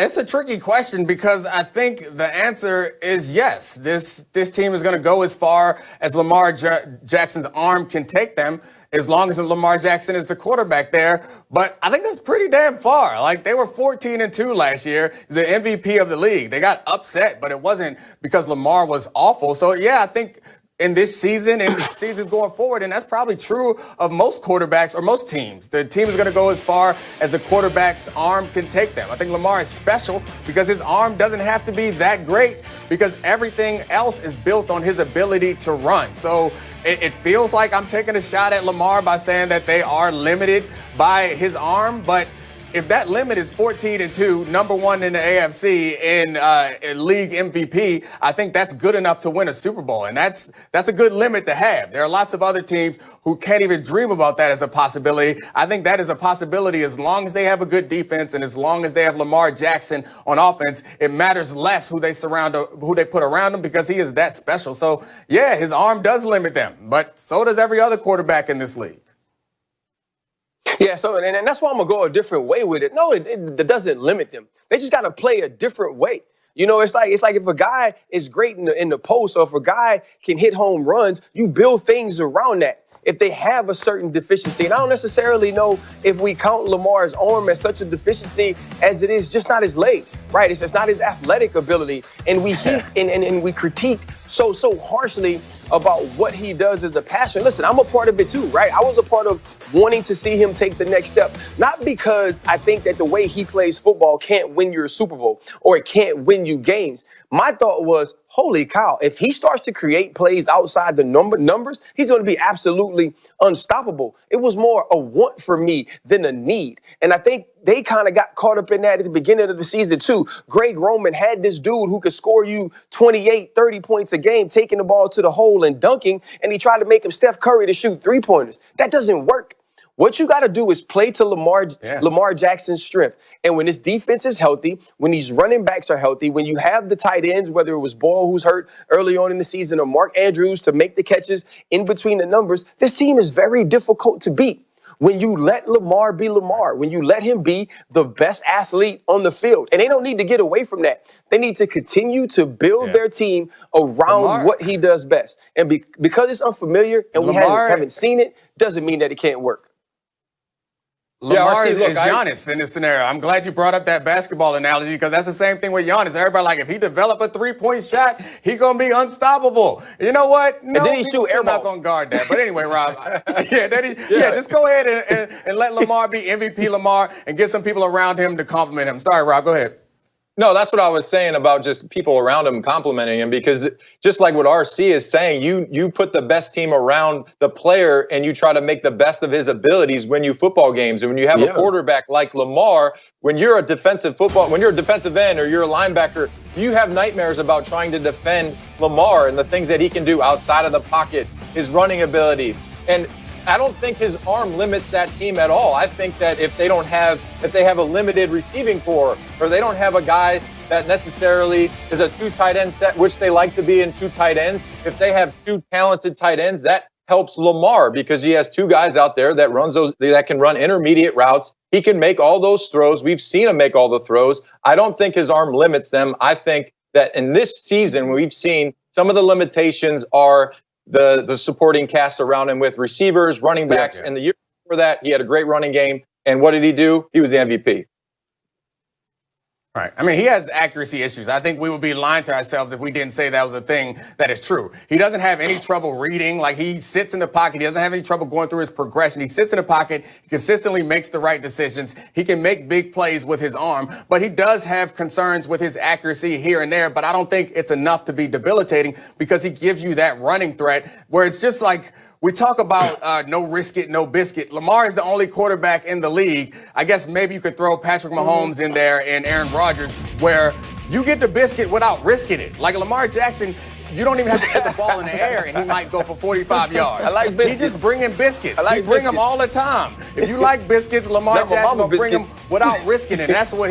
It's a tricky question because I think the answer is yes. This team is going to go as far as Lamar Jackson's arm can take them, as long as Lamar Jackson is the quarterback there. But I think that's pretty damn far. Like, they were 14-2 last year, the MVP of the league. They got upset, but it wasn't because Lamar was awful. So, yeah, I think in this season and seasons going forward, and that's probably true of most quarterbacks or most teams. The team is going to go as far as the quarterback's arm can take them. I think Lamar is special because his arm doesn't have to be that great because everything else is built on his ability to run. So it feels like I'm taking a shot at Lamar by saying that they are limited by his arm, but if that limit is 14-2, number one in the AFC in league MVP, I think that's good enough to win a Super Bowl. And that's a good limit to have. There are lots of other teams who can't even dream about that as a possibility. I think that is a possibility as long as they have a good defense and as long as they have Lamar Jackson on offense. It matters less who they put around him because he is that special. So, yeah, his arm does limit them, but so does every other quarterback in this league. Yeah, so and that's why I'm going to go a different way with it. No, it doesn't limit them. They just got to play a different way. You know, it's like if a guy is great in the post, or if a guy can hit home runs, you build things around that. If they have a certain deficiency, and I don't necessarily know if we count Lamar's arm as such a deficiency as it is just not his legs, right? It's just not his athletic ability. And we and we critique so harshly about what he does as a passer. Listen, I'm a part of it too, right? I was a part of wanting to see him take the next step, not because I think that the way he plays football can't win you a Super Bowl or it can't win you games. My thought was, holy cow, if he starts to create plays outside the numbers, he's going to be absolutely unstoppable. It was more a want for me than a need. And I think they kind of got caught up in that at the beginning of the season too. Greg Roman had this dude who could score you 28, 30 points a game, taking the ball to the hole and dunking, and he tried to make him Steph Curry to shoot three-pointers. That doesn't work. What you got to do is play to Lamar Jackson's strength. And when his defense is healthy, when these running backs are healthy, when you have the tight ends, whether it was Boyle, who's hurt early on in the season, or Mark Andrews to make the catches in between the numbers, this team is very difficult to beat. When you let Lamar be Lamar, when you let him be the best athlete on the field. And they don't need to get away from that. They need to continue to build their team around what he does best. And because it's unfamiliar and we haven't seen it, doesn't mean that it can't work. Lamar is Giannis in this scenario. I'm glad you brought up that basketball analogy because that's the same thing with Giannis. Everybody like, if he develop a three-point shot, he going to be unstoppable. You know what? No, and then he shoot air balls. Not going to guard that. But anyway, Rob, just go ahead and let Lamar be MVP Lamar and get some people around him to compliment him. Sorry, Rob, go ahead. No, that's what I was saying about just people around him complimenting him, because just like what RC is saying, you put the best team around the player and you try to make the best of his abilities win you football games. And when you have a quarterback like Lamar, when you're a defensive end or you're a linebacker, you have nightmares about trying to defend Lamar and the things that he can do outside of the pocket, his running ability. And I don't think his arm limits that team at all. I think that if they have a limited receiving core, or they don't have a guy that necessarily is a two tight end set, which they like to be in two tight ends, if they have two talented tight ends, that helps Lamar because he has two guys out there that can run intermediate routes. He can make all those throws. We've seen him make all the throws. I don't think his arm limits them. I think that in this season, we've seen some of the limitations are the supporting cast around him with receivers, running backs. And the year before that, he had a great running game. And what did he do? He was the MVP. Right. I mean, he has accuracy issues. I think we would be lying to ourselves if we didn't say that was a thing that is true. He doesn't have any trouble reading. Like, he sits in the pocket. He doesn't have any trouble going through his progression. He sits in the pocket. He consistently makes the right decisions. He can make big plays with his arm, but he does have concerns with his accuracy here and there. But I don't think it's enough to be debilitating because he gives you that running threat where it's just like, we talk about no risk it, no biscuit. Lamar is the only quarterback in the league. I guess maybe you could throw Patrick Mahomes in there and Aaron Rodgers, where you get the biscuit without risking it. Like Lamar Jackson, you don't even have to put the ball in the air and he might go for 45 yards. I like biscuits. He just bringing biscuits. He bring them all the time. If you like biscuits, Lamar Jackson will bring them without risking it. That's what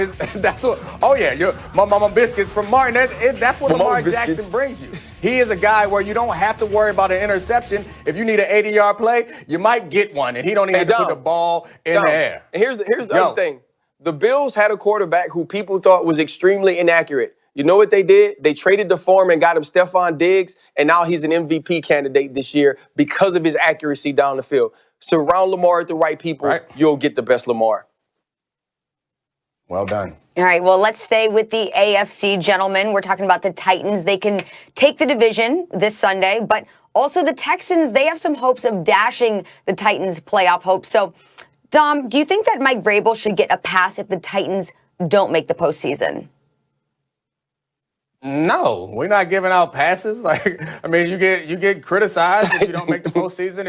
my mama biscuits from Martin. That's what Lamar Jackson brings you. He is a guy where you don't have to worry about an interception. If you need an 80-yard play, you might get one, and he don't even have to put the ball in the air. And here's the other thing. The Bills had a quarterback who people thought was extremely inaccurate. You know what they did? They traded the form and got him Stephon Diggs, and now he's an MVP candidate this year because of his accuracy down the field. Surround Lamar with the right people, You'll get the best Lamar. Well done. All right, well, let's stay with the AFC, gentlemen. We're talking about the Titans. They can take the division this Sunday, but also the Texans, they have some hopes of dashing the Titans' playoff hopes. So, Dom, do you think that Mike Vrabel should get a pass if the Titans don't make the postseason? No, we're not giving out passes. You get criticized if you don't make the postseason.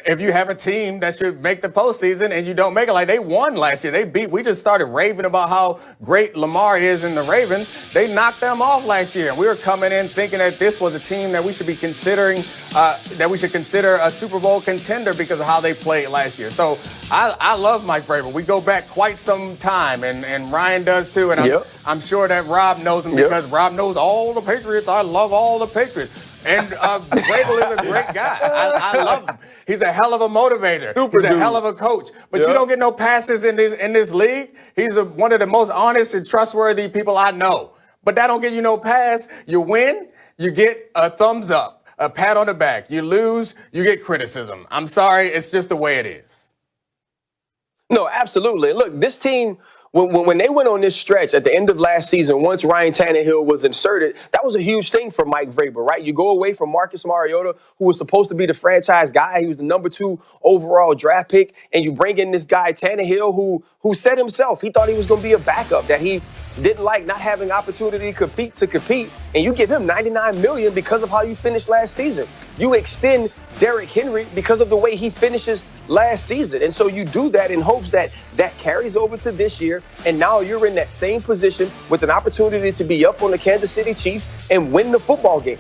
If you have a team that should make the postseason and you don't make it, like they won last year. We just started raving about how great Lamar is in the Ravens. They knocked them off last year. And we were coming in thinking that this was a team that we should be considering, that we should consider a Super Bowl contender because of how they played last year. So I love Mike Vrabel. We go back quite some time, and Ryan does too. And I'm sure that Rob knows him because Rob knows all the Patriots. I love all the Patriots. And Vrabel is a great guy. I love him. He's a hell of a motivator. He's a hell of a coach. But you don't get no passes in this league. He's one of the most honest and trustworthy people I know. But that don't get you no pass. You win, you get a thumbs up, a pat on the back. You lose, you get criticism. I'm sorry, it's just the way it is. No, absolutely. Look, this team, when they went on this stretch at the end of last season, once Ryan Tannehill was inserted, that was a huge thing for Mike Vrabel, right? You go away from Marcus Mariota, who was supposed to be the franchise guy. He was the number 2 overall draft pick. And you bring in this guy, Tannehill, who said himself he thought he was going to be a backup, that he didn't like not having opportunity to compete. And you give him $99 million because of how you finished last season. You extend Derrick Henry because of the way he finishes last season. And so you do that in hopes that that carries over to this year. And now you're in that same position with an opportunity to be up on the Kansas City Chiefs and win the football game.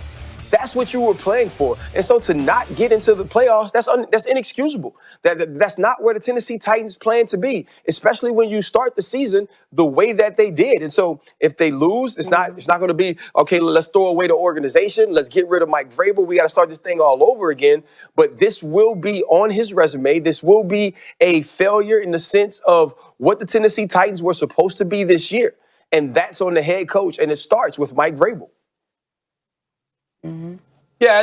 That's what you were playing for. And so to not get into the playoffs, that's inexcusable. That's not where the Tennessee Titans plan to be, especially when you start the season the way that they did. And so if they lose, it's not going to be, okay, let's throw away the organization. Let's get rid of Mike Vrabel. We got to start this thing all over again. But this will be on his resume. This will be a failure in the sense of what the Tennessee Titans were supposed to be this year. And that's on the head coach. And it starts with Mike Vrabel. Mm-hmm. Yeah.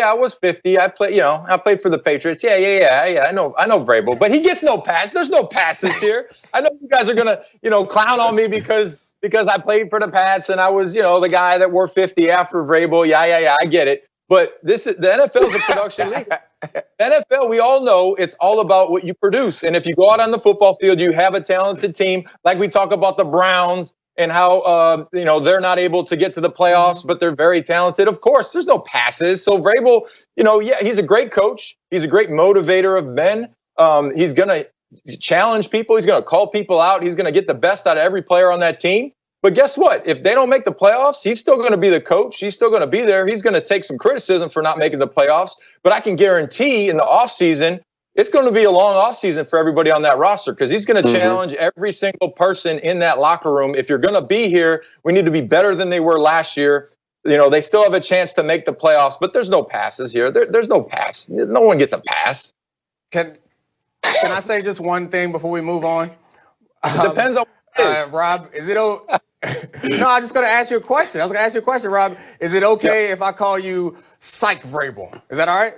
I was 50. I played for the Patriots. Yeah. I know Vrabel, but he gets no pass. There's no passes here. I know you guys are gonna, clown on me because I played for the Pats and I was, the guy that wore 50 after Vrabel. Yeah. I get it. But the NFL is a production league. The NFL, we all know it's all about what you produce. And if you go out on the football field, you have a talented team, like we talk about the Browns. And how, they're not able to get to the playoffs, but they're very talented. Of course, there's no passes. So Vrabel, he's a great coach. He's a great motivator of men. He's going to challenge people. He's going to call people out. He's going to get the best out of every player on that team. But guess what? If they don't make the playoffs, he's still going to be the coach. He's still going to be there. He's going to take some criticism for not making the playoffs. But I can guarantee in the offseason, it's going to be a long offseason for everybody on that roster because he's going to challenge every single person in that locker room. If you're going to be here, we need to be better than they were last year. They still have a chance to make the playoffs, but there's no passes here. There's no pass. No one gets a pass. Can I say just one thing before we move on? It depends on Rob, is it okay? No, I'm just going to ask you a question. I was going to ask you a question, Rob. Is it okay if I call you Psych Vrabel? Is that all right?